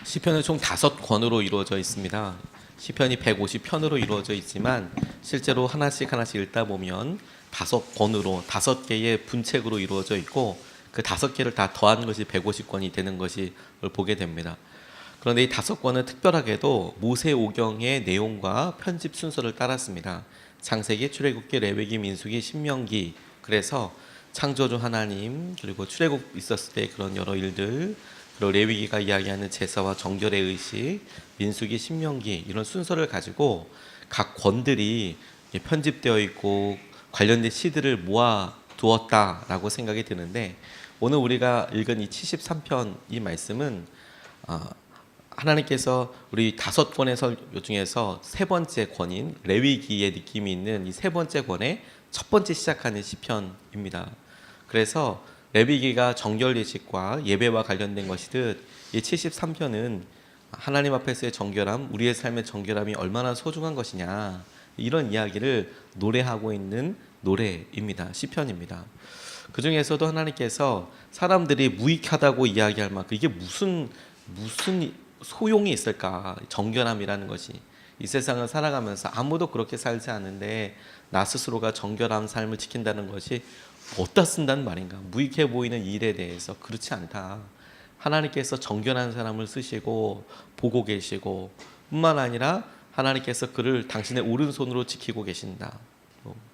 시편은 총 5권으로 이루어져 있습니다. 시편이 150편으로 이루어져 있지만 실제로 하나씩 읽다 보면 5권으로 5개의 분책으로 이루어져 있고 그 5개를 다 더한 것이 150권이 되는 것을 보게 됩니다. 그런데 이 5권은 특별하게도 모세오경의 내용과 편집 순서를 따랐습니다. 창세기, 출애굽기, 레위기, 민수기, 신명기. 그래서 창조주 하나님, 그리고 출애굽 있었을 때 그런 여러 일들, 그리고 레위기가 이야기하는 제사와 정결의 의식, 민수기, 신명기 이런 순서를 가지고 각 권들이 편집되어 있고 관련된 시들을 모아 두었다라고 생각이 드는데, 오늘 우리가 읽은 이 73편 이 말씀은 하나님께서 우리 5권의 설 중에서 세 번째 권인 레위기의 느낌이 있는 이 세 번째 권의 첫 번째 시작하는 시편입니다. 그래서 레위기가 정결 예식과 예배와 관련된 것이듯 이 73편은 하나님 앞에서의 정결함, 우리의 삶의 정결함이 얼마나 소중한 것이냐, 이런 이야기를 노래하고 있는 노래입니다. 시편입니다. 그 중에서도 하나님께서 사람들이 무익하다고 이야기할 만큼 이게 무슨 소용이 있을까? 정결함이라는 것이 이 세상을 살아가면서 아무도 그렇게 살지 않는데 나 스스로가 정결한 삶을 지킨다는 것이 어디다 쓴다는 말인가? 무익해 보이는 일에 대해서 그렇지 않다. 하나님께서 정결한 사람을 쓰시고 보고 계시고 뿐만 아니라 하나님께서 그를 당신의 오른손으로 지키고 계신다,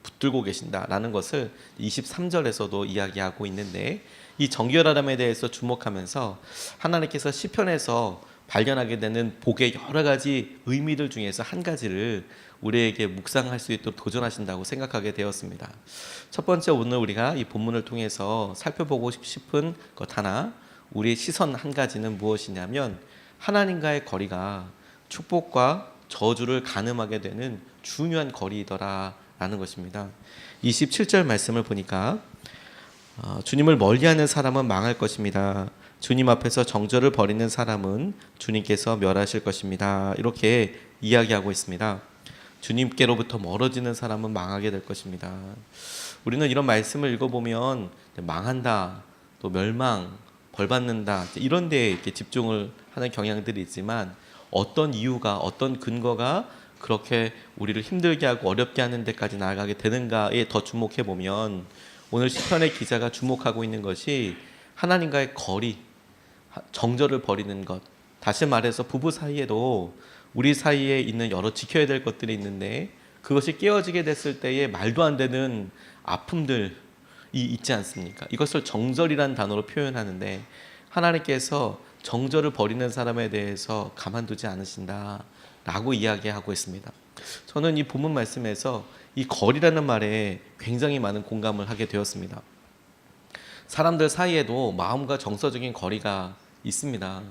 붙들고 계신다라는 것을 23절에서도 이야기하고 있는데, 이 정결함에 대해서 주목하면서 하나님께서 시편에서 발견하게 되는 복의 여러 가지 의미들 중에서 한 가지를 우리에게 묵상할 수 있도록 도전하신다고 생각하게 되었습니다. 첫 번째, 오늘 우리가 이 본문을 통해서 살펴보고 싶은 것 하나, 우리의 시선 한 가지는 무엇이냐면 하나님과의 거리가 축복과 저주를 가늠하게 되는 중요한 거리이더라라는 것입니다. 27절 말씀을 보니까 주님을 멀리하는 사람은 망할 것입니다. 주님 앞에서 정죄를 벌이는 사람은 주님께서 멸하실 것입니다. 이렇게 이야기하고 있습니다. 주님께로부터 멀어지는 사람은 망하게 될 것입니다. 우리는 이런 말씀을 읽어보면 망한다, 또 멸망, 벌받는다, 이런 데에 이렇게 집중을 하는 경향들이 있지만 어떤 이유가, 어떤 근거가 그렇게 우리를 힘들게 하고 어렵게 하는 데까지 나아가게 되는가에 더 주목해 보면, 오늘 시편의 기자가 주목하고 있는 것이 하나님과의 거리, 정절을 벌이는 것. 다시 말해서 부부 사이에도 우리 사이에 있는 여러 지켜야 될 것들이 있는데 그것이 깨어지게 됐을 때에 말도 안 되는 아픔들이 있지 않습니까? 이것을 정절이라는 단어로 표현하는데 하나님께서 정절을 벌이는 사람에 대해서 가만두지 않으신다라고 이야기하고 있습니다. 저는 이 본문 말씀에서 이 거리라는 말에 굉장히 많은 공감을 하게 되었습니다. 사람들 사이에도 마음과 정서적인 거리가 있습니다.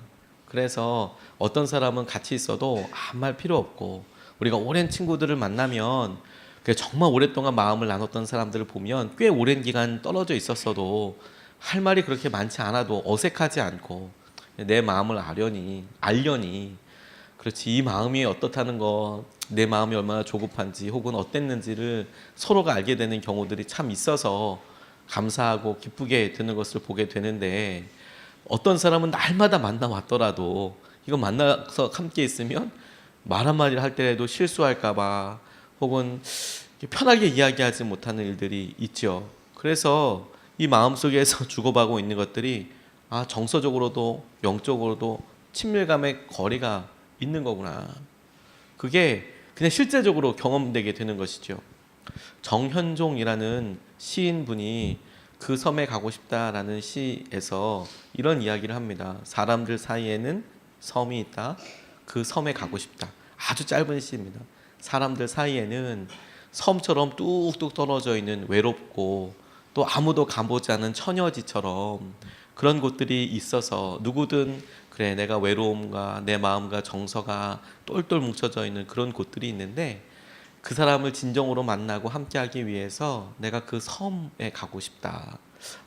그래서 어떤 사람은 같이 있어도 아무 말 필요 없고, 우리가 오랜 친구들을 만나면 정말 오랫동안 마음을 나눴던 사람들을 보면 꽤 오랜 기간 떨어져 있었어도 할 말이 그렇게 많지 않아도 어색하지 않고 내 마음을 알려니 그렇지, 이 마음이 어떻다는 거, 내 마음이 얼마나 조급한지 혹은 어땠는지를 서로가 알게 되는 경우들이 참 있어서 감사하고 기쁘게 되는 것을 보게 되는데, 어떤 사람은 날마다 만나왔더라도 이거 만나서 함께 있으면 말 한마디를 할 때라도 실수할까 봐 혹은 편하게 이야기하지 못하는 일들이 있죠. 그래서 이 마음속에서 주고받고 있는 것들이 정서적으로도 영적으로도 친밀감의 거리가 있는 거구나, 그게 그냥 실제적으로 경험되게 되는 것이죠. 정현종이라는 시인분이 그 섬에 가고 싶다라는 시에서 이런 이야기를 합니다. 사람들 사이에는 섬이 있다. 그 섬에 가고 싶다. 아주 짧은 시입니다. 사람들 사이에는 섬처럼 뚝뚝 떨어져 있는 외롭고 또 아무도 가보지 않은 처녀지처럼 그런 곳들이 있어서 누구든 그래, 내가 외로움과 내 마음과 정서가 똘똘 뭉쳐져 있는 그런 곳들이 있는데 그 사람을 진정으로 만나고 함께하기 위해서 내가 그 섬에 가고 싶다,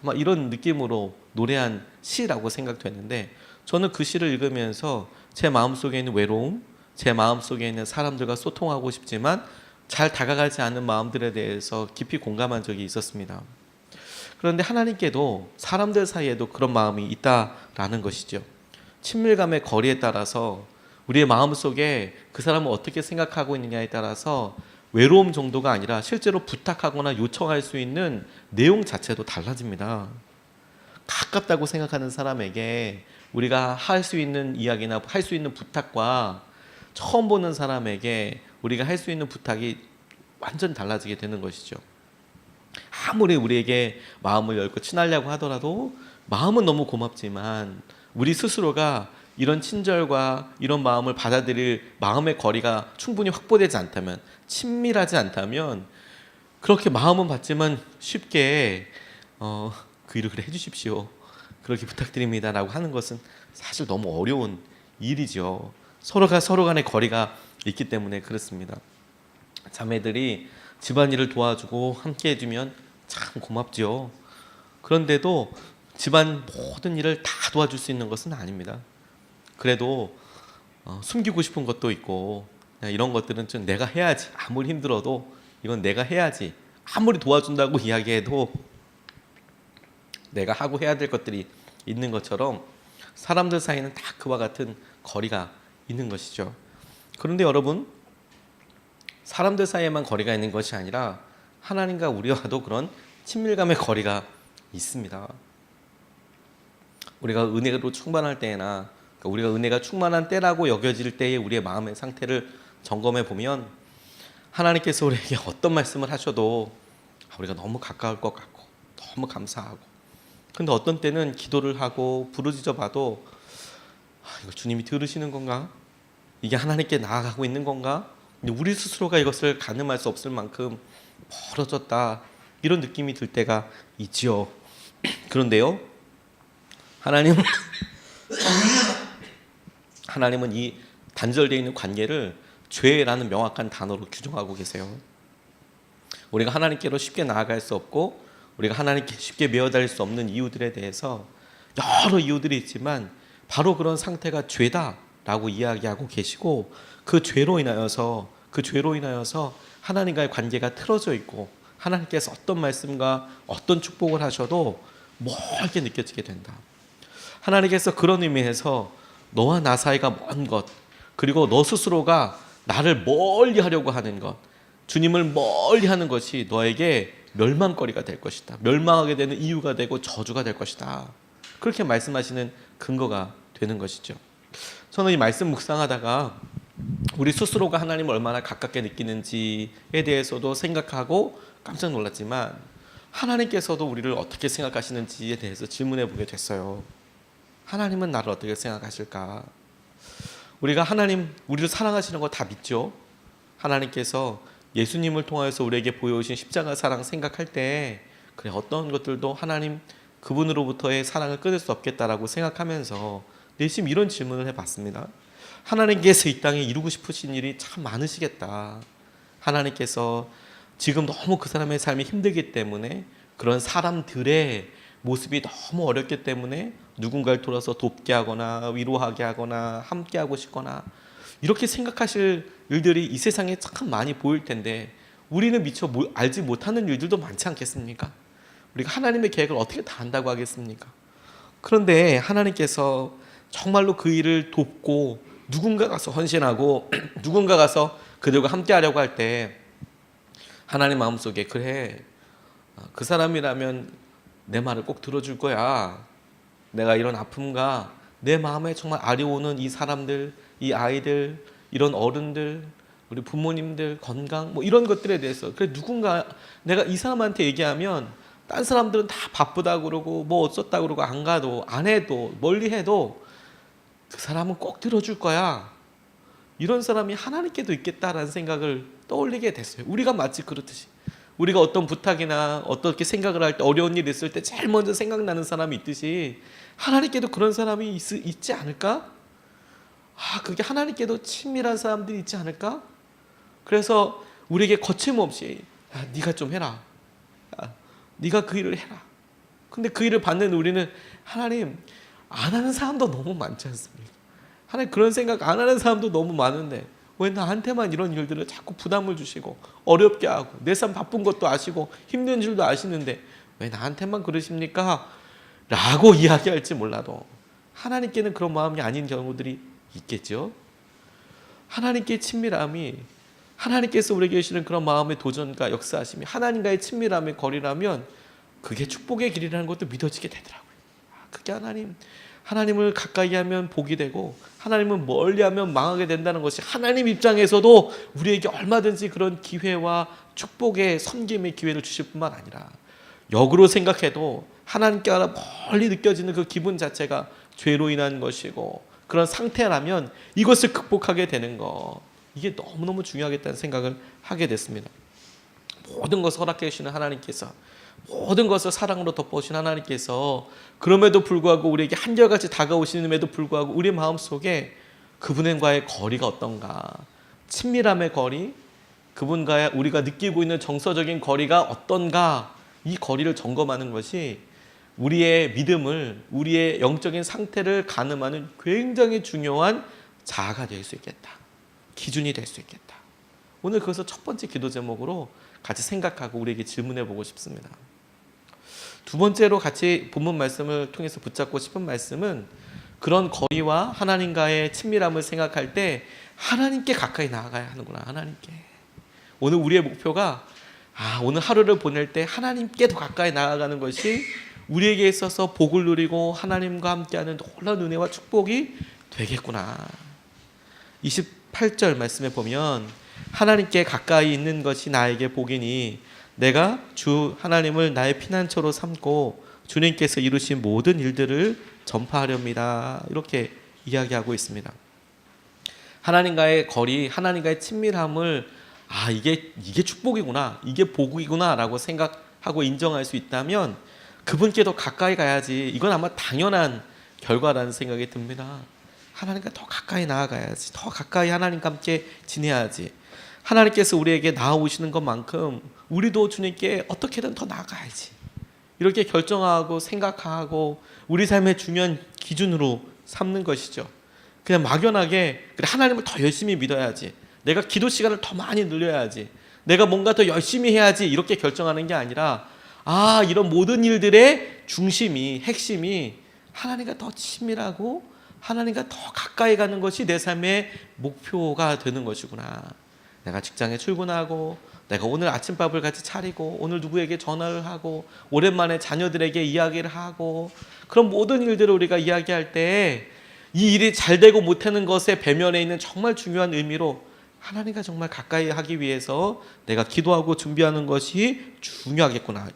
아마 이런 느낌으로 노래한 시라고 생각되는데, 저는 그 시를 읽으면서 제 마음속에 있는 외로움, 제 마음속에 있는 사람들과 소통하고 싶지만 잘 다가가지 않는 마음들에 대해서 깊이 공감한 적이 있었습니다. 그런데 하나님께도 사람들 사이에도 그런 마음이 있다라는 것이죠. 친밀감의 거리에 따라서 우리의 마음속에 그 사람을 어떻게 생각하고 있느냐에 따라서 외로움 정도가 아니라 실제로 부탁하거나 요청할 수 있는 내용 자체도 달라집니다. 가깝다고 생각하는 사람에게 우리가 할 수 있는 이야기나 할 수 있는 부탁과 처음 보는 사람에게 우리가 할 수 있는 부탁이 완전 달라지게 되는 것이죠. 아무리 우리에게 마음을 열고 친하려고 하더라도 마음은 너무 고맙지만 우리 스스로가 이런 친절과 이런 마음을 받아들일 마음의 거리가 충분히 확보되지 않다면, 친밀하지 않다면 그렇게 마음은 받지만 쉽게 그 일을 그래 해주십시오, 그렇게 부탁드립니다 라고 하는 것은 사실 너무 어려운 일이죠. 서로가 서로 간의 거리가 있기 때문에 그렇습니다. 자매들이 집안일을 도와주고 함께 해주면 참 고맙죠. 그런데도 집안 모든 일을 다 도와줄 수 있는 것은 아닙니다. 그래도 숨기고 싶은 것도 있고, 이런 것들은 좀 내가 해야지, 아무리 힘들어도 이건 내가 해야지, 아무리 도와준다고 이야기해도 내가 하고 해야 될 것들이 있는 것처럼 사람들 사이는 다 그와 같은 거리가 있는 것이죠. 그런데 여러분, 사람들 사이에만 거리가 있는 것이 아니라 하나님과 우리와도 그런 친밀감의 거리가 있습니다. 우리가 은혜로 충만할 때나, 우리가 은혜가 충만한 때라고 여겨질 때에 우리의 마음의 상태를 점검해 보면 하나님께서 우리에게 어떤 말씀을 하셔도 우리가 너무 가까울 것 같고 너무 감사하고, 근데 어떤 때는 기도를 하고 부르짖어 봐도 이거 주님이 들으시는 건가? 이게 하나님께 나아가고 있는 건가? 근데 우리 스스로가 이것을 가늠할 수 없을 만큼 멀어졌다, 이런 느낌이 들 때가 있지요. 그런데요, 하나님은 이 단절되어 있는 관계를 죄라는 명확한 단어로 규정하고 계세요. 우리가 하나님께로 쉽게 나아갈 수 없고 우리가 하나님께 쉽게 메어달릴 수 없는 이유들에 대해서 여러 이유들이 있지만 바로 그런 상태가 죄다라고 이야기하고 계시고, 그 죄로 인하여서 하나님과의 관계가 틀어져 있고 하나님께서 어떤 말씀과 어떤 축복을 하셔도 멀게 느껴지게 된다. 하나님께서 그런 의미에서 너와 나 사이가 먼 것, 그리고 너 스스로가 나를 멀리 하려고 하는 것, 주님을 멀리 하는 것이 너에게 멸망거리가 될 것이다, 멸망하게 되는 이유가 되고 저주가 될 것이다, 그렇게 말씀하시는 근거가 되는 것이죠. 저는 이 말씀 묵상하다가 우리 스스로가 하나님을 얼마나 가깝게 느끼는지에 대해서도 생각하고 깜짝 놀랐지만, 하나님께서도 우리를 어떻게 생각하시는지에 대해서 질문해 보게 됐어요. 하나님은 나를 어떻게 생각하실까? 우리가 하나님, 우리를 사랑하시는 거 다 믿죠? 하나님께서 예수님을 통해서 우리에게 보여주신 십자가 사랑 생각할 때, 그래, 어떤 것들도 하나님 그분으로부터의 사랑을 끊을 수 없겠다라고 생각하면서 내심 이런 질문을 해봤습니다. 하나님께서 이 땅에 이루고 싶으신 일이 참 많으시겠다. 하나님께서 지금 너무 그 사람의 삶이 힘들기 때문에, 그런 사람들의 모습이 너무 어렵기 때문에 누군가를 돌아서 돕게 하거나 위로하게 하거나 함께하고 싶거나 이렇게 생각하실 일들이 이 세상에 참 많이 보일 텐데, 우리는 미처 알지 못하는 일들도 많지 않겠습니까? 우리가 하나님의 계획을 어떻게 다 안다고 하겠습니까? 그런데 하나님께서 정말로 그 일을 돕고 누군가 가서 헌신하고 누군가 가서 그들과 함께 하려고 할 때 하나님 마음속에, 그래, 그 사람이라면 내 말을 꼭 들어줄 거야, 내가 이런 아픔과 내 마음에 정말 아려오는 이 사람들, 이 아이들, 이런 어른들, 우리 부모님들 건강, 뭐 이런 것들에 대해서, 그래, 누군가 내가 이 사람한테 얘기하면 딴 사람들은 다 바쁘다 그러고 뭐 어쩌다 그러고 안 가도 안 해도 멀리 해도 그 사람은 꼭 들어줄 거야, 이런 사람이 하나님께도 있겠다라는 생각을 떠올리게 됐어요. 우리가 마치 그렇듯이 우리가 어떤 부탁이나 어떻게 생각을 할 때, 어려운 일이 있을 때 제일 먼저 생각나는 사람이 있듯이 하나님께도 그런 사람이 있지 않을까? 그게 하나님께도 친밀한 사람들이 있지 않을까? 그래서 우리에게 거침없이 네가 좀 해라, 네가 그 일을 해라. 근데 그 일을 받는 우리는, 하나님, 안 하는 사람도 너무 많지 않습니까? 하나님, 그런 생각 안 하는 사람도 너무 많은데 왜 나한테만 이런 일들을 자꾸 부담을 주시고 어렵게 하고, 내 삶 바쁜 것도 아시고 힘든 줄도 아시는데 왜 나한테만 그러십니까? 라고 이야기할지 몰라도 하나님께는 그런 마음이 아닌 경우들이 있겠죠. 하나님께 친밀함이, 하나님께서 우리에게 주시는 그런 마음의 도전과 역사하심이 하나님과의 친밀함의 거리라면 그게 축복의 길이라는 것도 믿어지게 되더라고요. 그게 하나님을 가까이 하면 복이 되고 하나님을 멀리 하면 망하게 된다는 것이 하나님 입장에서도 우리에게 얼마든지 그런 기회와 축복의 섬김의 기회를 주실 뿐만 아니라 역으로 생각해도 하나님께 멀리 느껴지는 그 기분 자체가 죄로 인한 것이고 그런 상태라면 이것을 극복하게 되는 것, 이게 너무너무 중요하겠다는 생각을 하게 됐습니다. 모든 것을 허락해 주시는 하나님께서, 모든 것을 사랑으로 덮어주신 하나님께서 그럼에도 불구하고 우리에게 한결같이 다가오시는데도 불구하고 우리 마음속에 그분과의 거리가 어떤가, 친밀함의 거리, 그분과 우리가 느끼고 있는 정서적인 거리가 어떤가, 이 거리를 점검하는 것이 우리의 믿음을, 우리의 영적인 상태를 가늠하는 굉장히 중요한 자아가 될 수 있겠다, 기준이 될 수 있겠다. 오늘 그것을 첫 번째 기도 제목으로 같이 생각하고 우리에게 질문해 보고 싶습니다. 두 번째로 같이 본문 말씀을 통해서 붙잡고 싶은 말씀은 그런 거리와 하나님과의 친밀함을 생각할 때 하나님께 가까이 나아가야 하는구나. 하나님께. 오늘 우리의 목표가 오늘 하루를 보낼 때 하나님께 더 가까이 나아가는 것이 우리에게 있어서 복을 누리고 하나님과 함께하는 놀라운 은혜와 축복이 되겠구나. 28절 말씀에 보면 하나님께 가까이 있는 것이 나에게 복이니 내가 주 하나님을 나의 피난처로 삼고 주님께서 이루신 모든 일들을 전파하렵니다. 이렇게 이야기하고 있습니다. 하나님과의 거리, 하나님과의 친밀함을 이게 축복이구나, 이게 복이구나 라고 생각하고 인정할 수 있다면 그분께 더 가까이 가야지. 이건 아마 당연한 결과라는 생각이 듭니다. 하나님과 더 가까이 나아가야지. 더 가까이 하나님과 함께 지내야지. 하나님께서 우리에게 나아오시는 것만큼 우리도 주님께 어떻게든 더 나아가야지. 이렇게 결정하고 생각하고 우리 삶의 중요한 기준으로 삼는 것이죠. 그냥 막연하게 그래, 하나님을 더 열심히 믿어야지, 내가 기도 시간을 더 많이 늘려야지, 내가 뭔가 더 열심히 해야지, 이렇게 결정하는 게 아니라 이런 모든 일들의 중심이, 핵심이 하나님과 더 친밀하고 하나님과 더 가까이 가는 것이 내 삶의 목표가 되는 것이구나. 내가 직장에 출근하고, 내가 오늘 아침밥을 같이 차리고, 오늘 누구에게 전화를 하고, 오랜만에 자녀들에게 이야기를 하고, 그런 모든 일들을 우리가 이야기할 때 이 일이 잘 되고 못하는 것의 배면에 있는 정말 중요한 의미로 하나님과 정말 가까이 하기 위해서 내가 기도하고 준비하는 것이 중요하겠구나.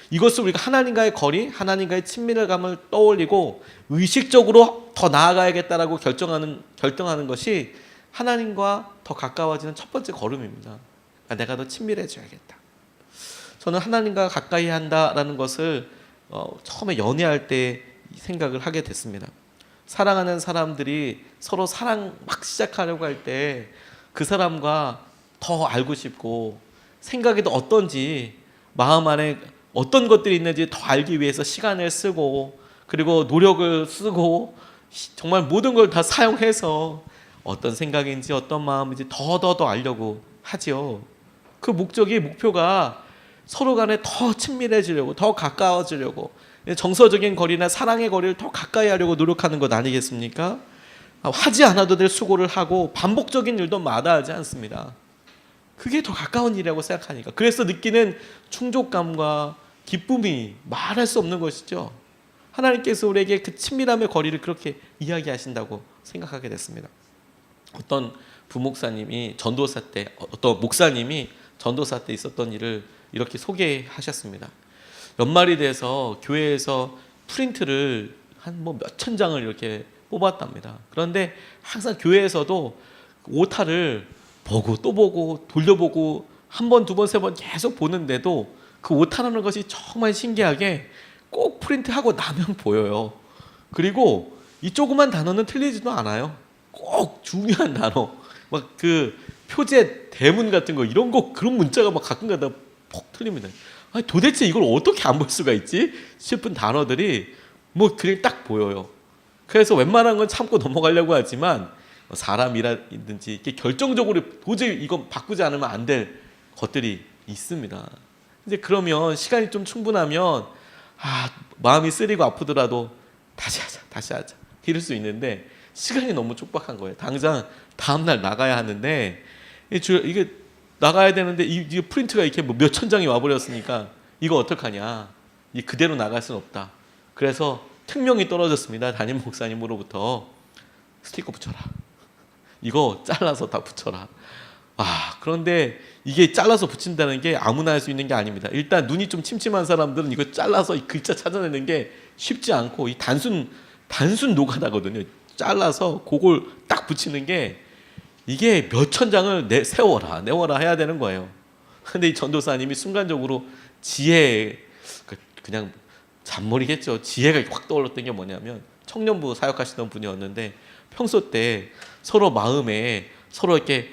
이것을 우리가 하나님과의 거리, 하나님과의 친밀감을 떠올리고 의식적으로 더 나아가야겠다라고 결정하는 것이 하나님과 더 가까워지는 첫 번째 걸음입니다. 내가 더 친밀해져야겠다. 저는 하나님과 가까이 한다라는 것을 처음에 연애할 때 생각을 하게 됐습니다. 사랑하는 사람들이 서로 사랑 막 시작하려고 할 때 그 사람과 더 알고 싶고 생각이 더 어떤지, 마음 안에 어떤 것들이 있는지 더 알기 위해서 시간을 쓰고 그리고 노력을 쓰고 정말 모든 걸 다 사용해서 어떤 생각인지 어떤 마음인지 더 알려고 하지요. 그 목표가 서로 간에 더 친밀해지려고, 더 가까워지려고, 정서적인 거리나 사랑의 거리를 더 가까이 하려고 노력하는 것 아니겠습니까? 하지 않아도 될 수고를 하고 반복적인 일도 마다하지 않습니다. 그게 더 가까운 일이라고 생각하니까. 그래서 느끼는 충족감과 기쁨이 말할 수 없는 것이죠. 하나님께서 우리에게 그 친밀함의 거리를 그렇게 이야기하신다고 생각하게 됐습니다. 어떤 부목사님이 전도사 때, 어떤 목사님이 전도사 때 있었던 일을 이렇게 소개하셨습니다. 연말이 돼서 교회에서 프린트를 한 몇천 장을 이렇게 뽑았답니다. 그런데 항상 교회에서도 오타를 보고 또 보고 돌려보고 한 번, 두 번, 세 번 계속 보는데도 그 오타라는 것이 정말 신기하게 꼭 프린트하고 나면 보여요. 그리고 이 조그만 단어는 틀리지도 않아요. 꼭 중요한 단어, 막 그 표제 대문 같은 거, 이런 거, 그런 문자가 막 가끔가다 퍽 틀립니다. 도대체 이걸 어떻게 안 볼 수가 있지 싶은 단어들이 그게 딱 보여요. 그래서 웬만한 건 참고 넘어가려고 하지만 사람이라든지 이렇게 결정적으로 도저히 이건 바꾸지 않으면 안 될 것들이 있습니다. 이제 그러면 시간이 좀 충분하면 마음이 쓰리고 아프더라도 다시 하자. 이럴 수 있는데 시간이 너무 촉박한 거예요. 당장 다음날 나가야 하는데 이게 나가야 되는데 이게 프린트가 이렇게 뭐 몇천 장이 와버렸으니까 이거 어떡하냐. 이 그대로 나갈 수는 없다. 그래서 특명이 떨어졌습니다. 담임 목사님으로부터 스티커 붙여라. 이거 잘라서 다 붙여라. 그런데 이게 잘라서 붙인다는 게 아무나 할 수 있는 게 아닙니다. 일단 눈이 좀 침침한 사람들은 이거 잘라서 이 글자 찾아내는 게 쉽지 않고 이 단순 노가다거든요. 잘라서 그걸 딱 붙이는 게 이게 몇천 장을 내워라 해야 되는 거예요. 근데 이 전도사님이 순간적으로 그냥 잔머리겠죠. 지혜가 확 떠올랐던 게 뭐냐면 청년부 사역하시던 분이었는데 평소 때 서로 마음에 서로 이렇게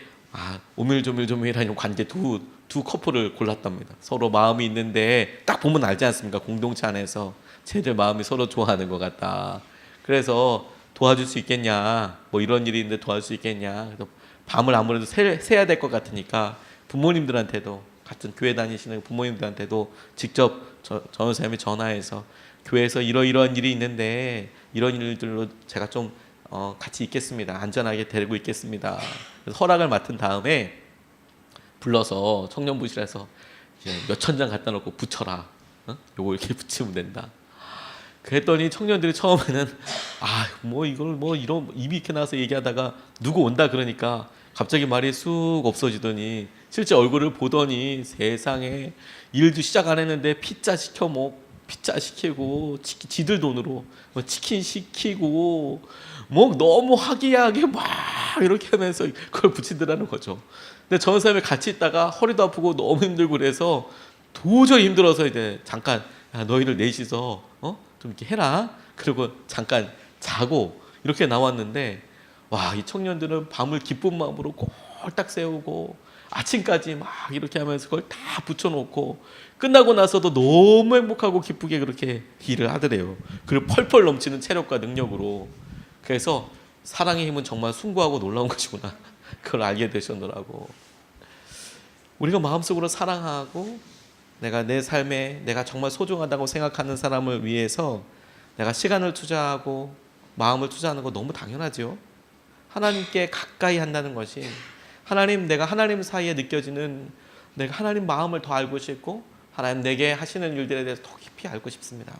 오밀조밀한 관계 두 커플을 골랐답니다. 서로 마음이 있는데 딱 보면 알지 않습니까? 공동체 안에서 쟤들 마음이 서로 좋아하는 것 같다. 그래서 도와줄 수 있겠냐? 뭐 이런 일이 있는데 도와줄 수 있겠냐? 그래서 밤을 아무래도 새야 될 것 같으니까 부모님들한테도 같은 교회 다니시는 부모님들한테도 직접 전도사님이 전화해서 교회에서 이러이러한 일이 있는데 이런 일들로 제가 좀 같이 있겠습니다. 안전하게 데리고 있겠습니다. 그래서 허락을 맡은 다음에 불러서 청년부실에서 몇천 장 갖다 놓고 붙여라. 요거 이렇게 붙이면 된다. 그랬더니 청년들이 처음에는 이걸 이런 입이 이렇게 나와서 얘기하다가 누구 온다 그러니까 갑자기 말이 쑥 없어지더니 실제 얼굴을 보더니 세상에 일도 시작 안 했는데 피자 시키고 지들 돈으로 치킨 시키고 너무 화기애애하게 막 이렇게 하면서 그걸 붙이더라는 거죠. 근데 전도사님이 같이 있다가 허리도 아프고 너무 힘들고 그래서 도저히 힘들어서 이제 잠깐 너희들 넷이서 좀 이렇게 해라. 그리고 잠깐 자고 이렇게 나왔는데 이 청년들은 밤을 기쁜 마음으로 꼴딱 세우고 아침까지 막 이렇게 하면서 그걸 다 붙여놓고 끝나고 나서도 너무 행복하고 기쁘게 그렇게 일을 하더래요. 그리고 펄펄 넘치는 체력과 능력으로. 그래서 사랑의 힘은 정말 숭고하고 놀라운 것이구나. 그걸 알게 되셨더라고. 우리가 마음속으로 사랑하고 내가 내 삶에 내가 정말 소중하다고 생각하는 사람을 위해서 내가 시간을 투자하고 마음을 투자하는 거 너무 당연하죠. 하나님께 가까이 한다는 것이 내가 하나님 사이에 느껴지는 내가 하나님 마음을 더 알고 싶고 하나님 내게 하시는 일들에 대해서 더 깊이 알고 싶습니다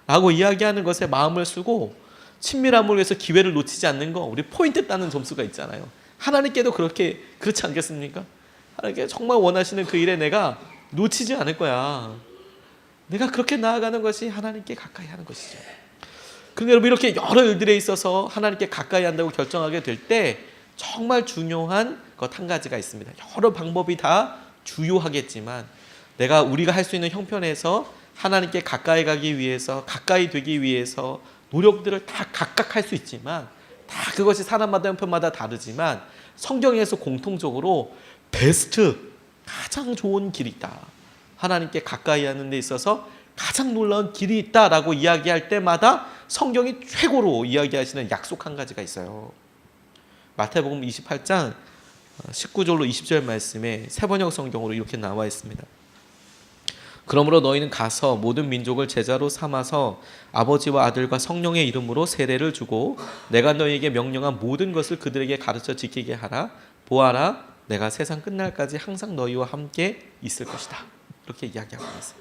라고 이야기하는 것에 마음을 쓰고 친밀함을 위해서 기회를 놓치지 않는 거, 우리 포인트 따는 점수가 있잖아요. 하나님께도 그렇지 않겠습니까? 하나님께 정말 원하시는 그 일에 내가 놓치지 않을 거야. 내가 그렇게 나아가는 것이 하나님께 가까이 하는 것이죠. 그런데 여러분, 이렇게 여러 일들에 있어서 하나님께 가까이 한다고 결정하게 될 때 정말 중요한 것 한 가지가 있습니다. 여러 방법이 다 주요하겠지만 우리가 할 수 있는 형편에서 하나님께 가까이 가기 위해서, 가까이 되기 위해서 노력들을 다 각각 할 수 있지만 다 그것이 사람마다 형편마다 다르지만 성경에서 공통적으로 가장 좋은 길이 있다. 하나님께 가까이 하는 데 있어서 가장 놀라운 길이 있다라고 이야기할 때마다 성경이 최고로 이야기하시는 약속 한 가지가 있어요. 마태복음 28장 19절로 20절 말씀에 새번역 성경으로 이렇게 나와 있습니다. 그러므로 너희는 가서 모든 민족을 제자로 삼아서 아버지와 아들과 성령의 이름으로 세례를 주고 내가 너희에게 명령한 모든 것을 그들에게 가르쳐 지키게 하라. 보아라, 내가 세상 끝날까지 항상 너희와 함께 있을 것이다. 이렇게 이야기하고 있어요.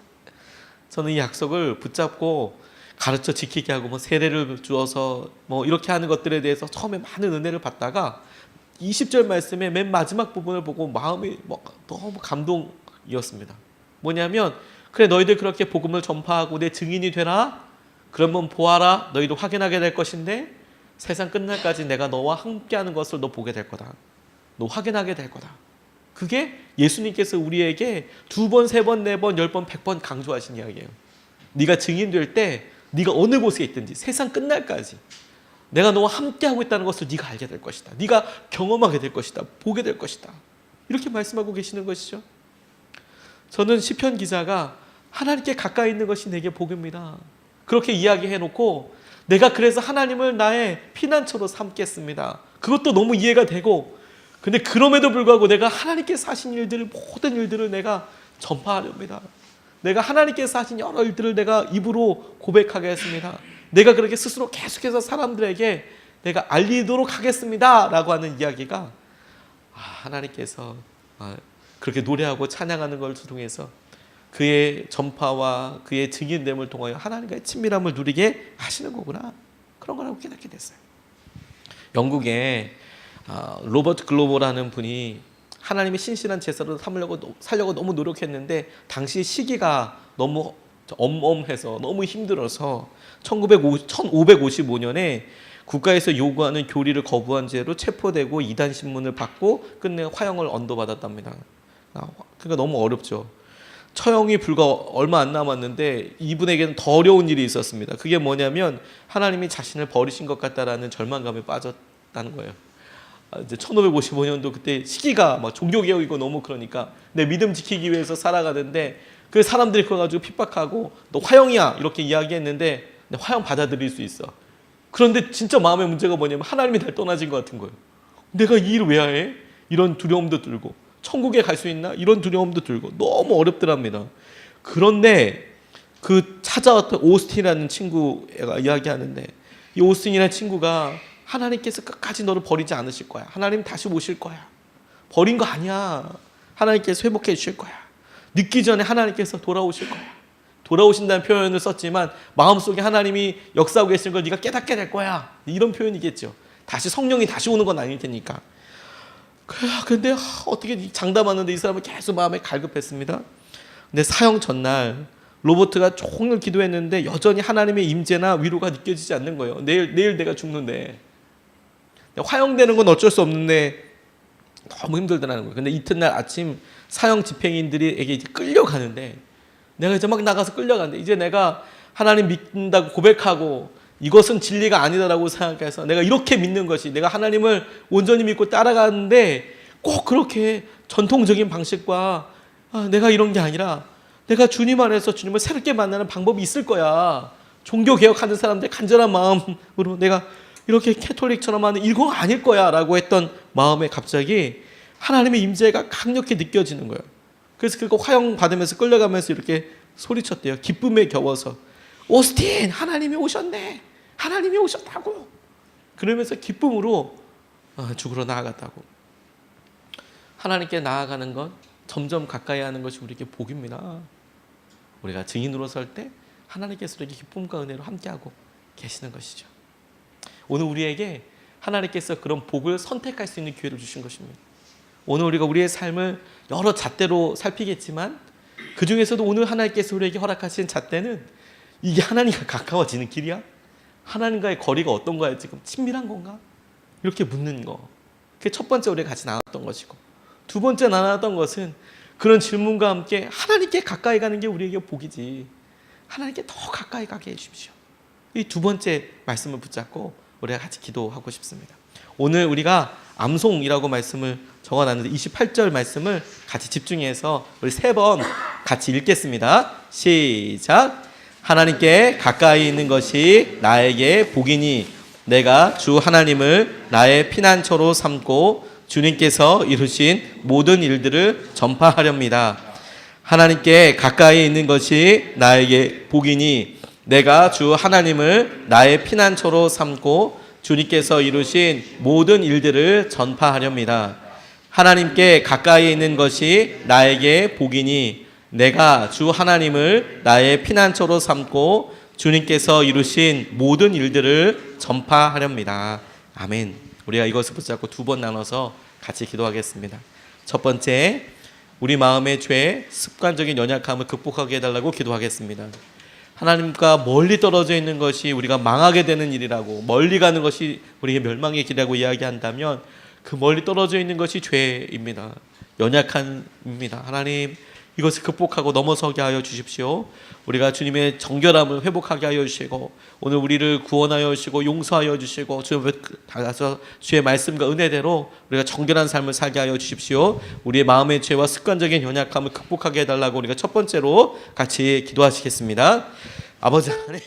저는 이 약속을 붙잡고 가르쳐 지키게 하고 세례를 주어서 이렇게 하는 것들에 대해서 처음에 많은 은혜를 받다가 20절 말씀의 맨 마지막 부분을 보고 마음이 너무 감동이었습니다. 뭐냐면 그래, 너희들 그렇게 복음을 전파하고 내 증인이 되라. 그러면 보아라, 너희도 확인하게 될 것인데 세상 끝날까지 내가 너와 함께하는 것을 너 보게 될 거다. 너 확인하게 될 거다. 그게 예수님께서 우리에게 2번, 3번, 4번, 10번, 100번 강조하신 이야기예요. 네가 증인될 때 네가 어느 곳에 있든지 세상 끝날까지 내가 너와 함께하고 있다는 것을 네가 알게 될 것이다. 네가 경험하게 될 것이다. 보게 될 것이다. 이렇게 말씀하고 계시는 것이죠. 저는 시편 기자가 하나님께 가까이 있는 것이 내게 복입니다. 그렇게 이야기해놓고 내가 그래서 하나님을 나의 피난처로 삼겠습니다. 그것도 너무 이해가 되고, 근데 그럼에도 불구하고 내가 하나님께서 하신 일들을, 모든 일들을 내가 전파하렵니다. 내가 하나님께서 하신 여러 일들을 내가 입으로 고백하겠습니다. 내가 그렇게 스스로 계속해서 사람들에게 내가 알리도록 하겠습니다 라고 하는 이야기가 하나님께서 그렇게 노래하고 찬양하는 걸 통해서 그의 전파와 그의 증인됨을 통하여 하나님과의 친밀함을 누리게 하시는 거구나, 그런 거라고 깨닫게 됐어요. 영국에 로버트 글로버라는 분이 하나님의 신실한 제사를 살려고 너무 노력했는데 당시 시기가 너무 엄엄해서 너무 힘들어서 1555년에 국가에서 요구하는 교리를 거부한 죄로 체포되고 이단 신문을 받고 끝내 화형을 언도받았답니다. 그러니까 너무 어렵죠. 처형이 불과 얼마 안 남았는데 이분에게는 더 어려운 일이 있었습니다. 그게 뭐냐면 하나님이 자신을 버리신 것 같다라는 절망감에 빠졌다는 거예요. 이제 1555년도 그때 시기가 막 종교개혁이고 너무 그러니까 내 믿음 지키기 위해서 살아가는데 그 사람들이 그거 가지고 핍박하고 너 화형이야 이렇게 이야기했는데 화형 받아들일 수 있어. 그런데 진짜 마음의 문제가 뭐냐면 하나님이 날 떠나신 것 같은 거예요. 내가 이 일을 왜 해? 이런 두려움도 들고 천국에 갈 수 있나? 이런 두려움도 들고 너무 어렵더랍니다. 그런데 그 찾아왔던 오스틴이라는 친구가 이야기하는데 이 오스틴이라는 친구가 하나님께서 끝까지 너를 버리지 않으실 거야. 하나님 다시 오실 거야. 버린 거 아니야. 하나님께서 회복해 주실 거야. 늦기 전에 하나님께서 돌아오실 거야. 돌아오신다는 표현을 썼지만 마음속에 하나님이 역사하고 계시는 걸 네가 깨닫게 될 거야. 이런 표현이겠죠. 다시 성령이 다시 오는 건 아닐 테니까. 근데 어떻게 장담하는데 이 사람은 계속 마음에 갈급했습니다. 근데 사형 전날 로버트가 종일 기도했는데 여전히 하나님의 임재나 위로가 느껴지지 않는 거예요. 내일 내가 죽는데 화형되는 건 어쩔 수 없는데 너무 힘들다는 거예요. 근데 이튿날 아침 사형 집행인들에게 이제 끌려가는데 내가 이제 막 나가서 끌려가는데 이제 내가 하나님 믿는다고 고백하고 이것은 진리가 아니다라고 생각해서 내가 이렇게 믿는 것이 내가 하나님을 온전히 믿고 따라가는데 꼭 그렇게 전통적인 방식과 내가 이런 게 아니라 내가 주님 안에서 주님을 새롭게 만나는 방법이 있을 거야. 종교개혁하는 사람들 간절한 마음으로 내가 이렇게 캐톨릭처럼 하는 이거 아닐 거야 라고 했던 마음에 갑자기 하나님의 임재가 강력히 느껴지는 거예요. 그래서 그거 화형 받으면서 끌려가면서 이렇게 소리쳤대요. 기쁨에 겨워서 오스틴 하나님이 오셨네. 하나님이 오셨다고. 그러면서 기쁨으로 죽으러 나아갔다고. 하나님께 나아가는 것 점점 가까이 하는 것이 우리에게 복입니다. 우리가 증인으로 설 때 하나님께서 이렇게 기쁨과 은혜로 함께하고 계시는 것이죠. 오늘 우리에게 하나님께서 그런 복을 선택할 수 있는 기회를 주신 것입니다. 오늘 우리가 우리의 삶을 여러 잣대로 살피겠지만 그 중에서도 오늘 하나님께서 우리에게 허락하신 잣대는 이게 하나님과 가까워지는 길이야? 하나님과의 거리가 어떤 거야? 지금 친밀한 건가? 이렇게 묻는 거. 그게 첫 번째 우리가 같이 나눴던 것이고 두 번째 나눴던 것은 그런 질문과 함께 하나님께 가까이 가는 게 우리에게 복이지. 하나님께 더 가까이 가게 해주십시오. 이 두 번째 말씀을 붙잡고 우리가 같이 기도하고 싶습니다. 오늘 우리가 암송이라고 말씀을 적어놨는데 28절 말씀을 같이 집중해서 우리 3번 같이 읽겠습니다. 시작. 하나님께 가까이 있는 것이 나에게 복이니 내가 주 하나님을 나의 피난처로 삼고 주님께서 이루신 모든 일들을 전파하렵니다. 하나님께 가까이 있는 것이 나에게 복이니 내가 주 하나님을 나의 피난처로 삼고 주님께서 이루신 모든 일들을 전파하렵니다. 하나님께 가까이 있는 것이 나에게 복이니 내가 주 하나님을 나의 피난처로 삼고 주님께서 이루신 모든 일들을 전파하렵니다. 아멘. 우리가 이것을 붙잡고 2번 나눠서 같이 기도하겠습니다. 첫 번째, 우리 마음의 죄, 습관적인 연약함을 극복하게 해달라고 기도하겠습니다. 하나님과 멀리 떨어져 있는 것이 우리가 망하게 되는 일이라고, 멀리 가는 것이 우리에게 멸망의 길이라고 이야기한다면 그 멀리 떨어져 있는 것이 죄입니다. 연약함입니다. 하나님, 이것을 극복하고 넘어서게 하여 주십시오. 우리가 주님의 정결함을 회복하게 하여 주시고 오늘 우리를 구원하여 주시고 용서하여 주시고 주의 말씀과 은혜대로 우리가 정결한 삶을 살게 하여 주십시오. 우리의 마음의 죄와 습관적인 연약함을 극복하게 해달라고 우리가 첫 번째로 같이 기도하시겠습니다. 아버지 하나님,